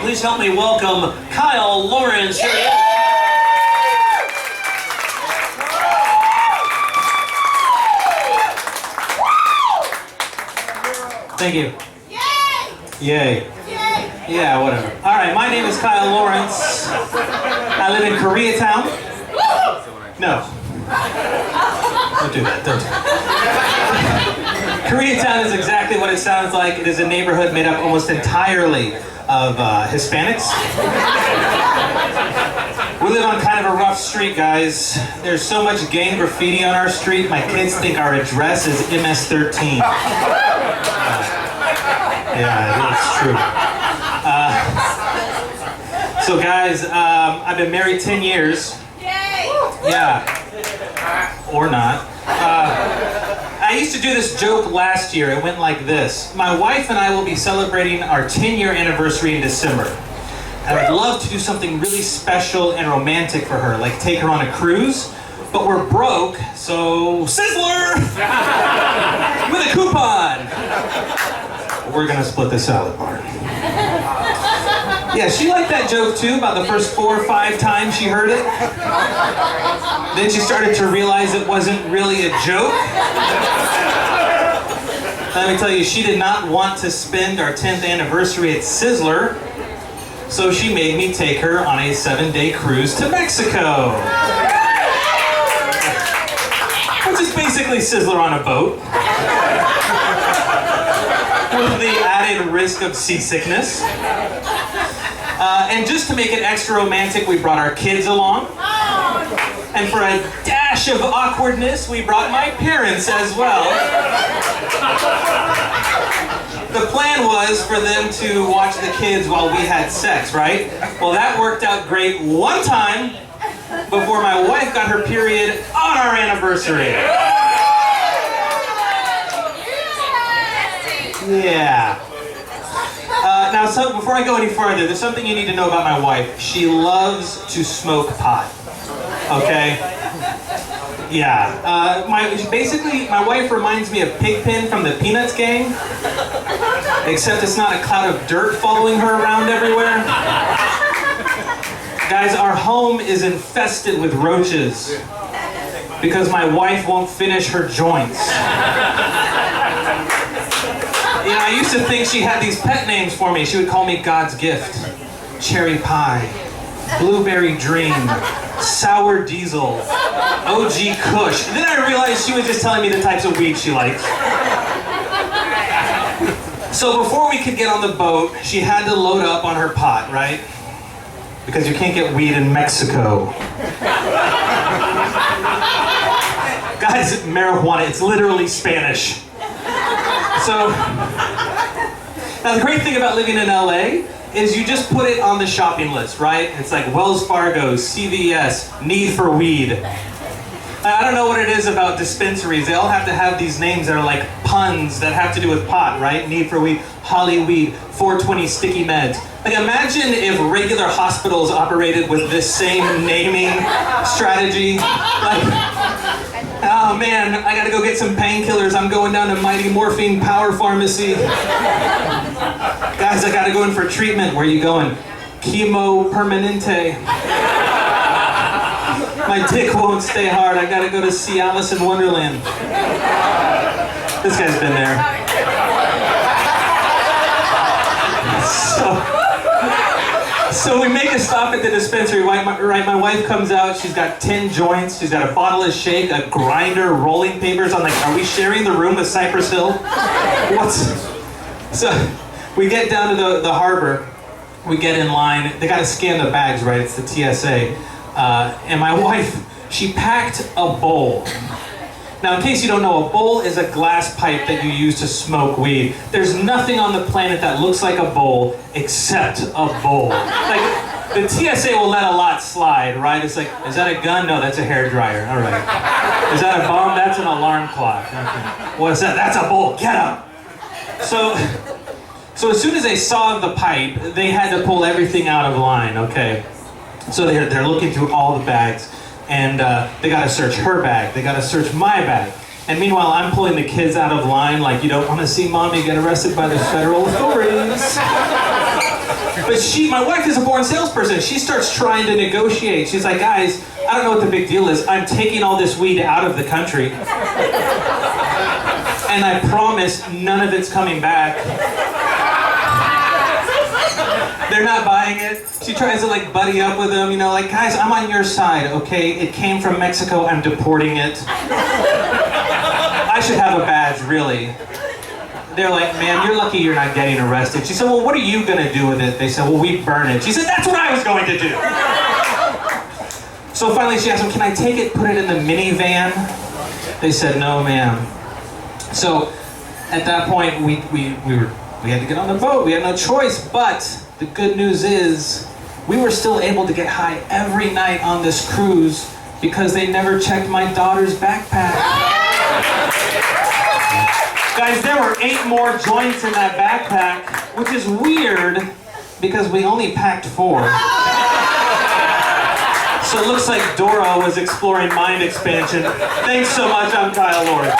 Please help me welcome Kyle Lawrence. Thank you. Yay. Yeah, whatever. All right, my name is Kyle Lawrence. I live in Koreatown. No. Don't do that. Don't do that. Koreatown is exactly what it sounds like. It is a neighborhood made up almost entirely of Hispanics. We live on kind of a rough street, guys. There's so much gang graffiti on our street, my kids think our address is MS-13. Yeah, it's true. So guys, I've been married 10 years. Yay! Yeah. Or not. I used to do this joke last year. It went like this. My wife and I will be celebrating our 10-year anniversary in December. And I'd love to do something really special and romantic for her, like take her on a cruise. But we're broke, so Sizzler! With a coupon! We're gonna split the salad bar. Yeah, she liked that joke too, about the first 4 or 5 times she heard it. Then she started to realize it wasn't really a joke. Let me tell you, she did not want to spend our 10th anniversary at Sizzler, so she made me take her on a 7-day cruise to Mexico. Which is basically Sizzler on a boat. With the added risk of seasickness. And just to make it extra romantic, we brought our kids along. And for a dash of awkwardness, we brought my parents as well. The plan was for them to watch the kids while we had sex, right? Well, that worked out great one time before my wife got her period on our anniversary. Yeah. Now, before I go any further, there's something you need to know about my wife. She loves to smoke pot. Okay? Yeah. Basically, my wife reminds me of Pigpen from the Peanuts gang. Except it's not a cloud of dirt following her around everywhere. Guys, our home is infested with roaches. Because my wife won't finish her joints. You know, I used to think she had these pet names for me. She would call me God's gift, cherry pie, blueberry dream, sour diesel, OG Kush. And then I realized she was just telling me the types of weed she liked. So before we could get on the boat, she had to load up on her pot, right? Because you can't get weed in Mexico. Guys, marijuana, it's literally Spanish. So, now the great thing about living in LA is you just put it on the shopping list, right? It's like Wells Fargo, CVS, need for weed. I don't know what it is about dispensaries. They all have to have these names that are like puns that have to do with pot, right? Need for weed, Hollyweed, 420 sticky meds. Like imagine if regular hospitals operated with this same naming strategy. Like, oh man, I gotta go get some painkillers. I'm going down to Mighty Morphine Power Pharmacy. Guys, I gotta go in for treatment. Where are you going? Chemo Permanente. My dick won't stay hard. I gotta go to see Alice in Wonderland. This guy's been there. So we make a stop at the dispensary, right? My wife comes out, she's got 10 joints, she's got a bottle of shake, a grinder, rolling papers. I'm like, are we sharing the room with Cypress Hill? So we get down to the harbor, we get in line, they gotta scan the bags, right? It's the TSA. And my wife, she packed a bowl. Now, in case you don't know, a bowl is a glass pipe that you use to smoke weed. There's nothing on the planet that looks like a bowl except a bowl. Like, the TSA will let a lot slide, right? It's like, is that a gun? No, that's a hairdryer. All right. Is that a bomb? That's an alarm clock. Okay. What is that? That's a bowl. Get up. So as soon as they saw the pipe, they had to pull everything out of line, okay? So they're looking through all the bags. And they gotta search her bag, they gotta search my bag. And meanwhile, I'm pulling the kids out of line like, you don't wanna see mommy get arrested by the federal authorities. But But my wife is a born salesperson. She starts trying to negotiate. She's like, guys, I don't know what the big deal is. I'm taking all this weed out of the country. And I promise none of it's coming back. They're not buying it. She tries to like buddy up with them, you know, like, guys, I'm on your side, okay? It came from Mexico, I'm deporting it. I should have a badge, really. They're like, man, you're lucky you're not getting arrested. She said, well, what are you gonna do with it? They said, well, we burn it. She said, that's what I was going to do. So finally she asked them, can I take it, put it in the minivan? They said, no, ma'am. So at that point, we had to get on the boat. We had no choice, but the good news is we were still able to get high every night on this cruise because they never checked my daughter's backpack. Guys, there were 8 more joints in that backpack, which is weird because we only packed 4. So it looks like Dora was exploring mind expansion. Thanks so much, I'm Kyle Lawrence.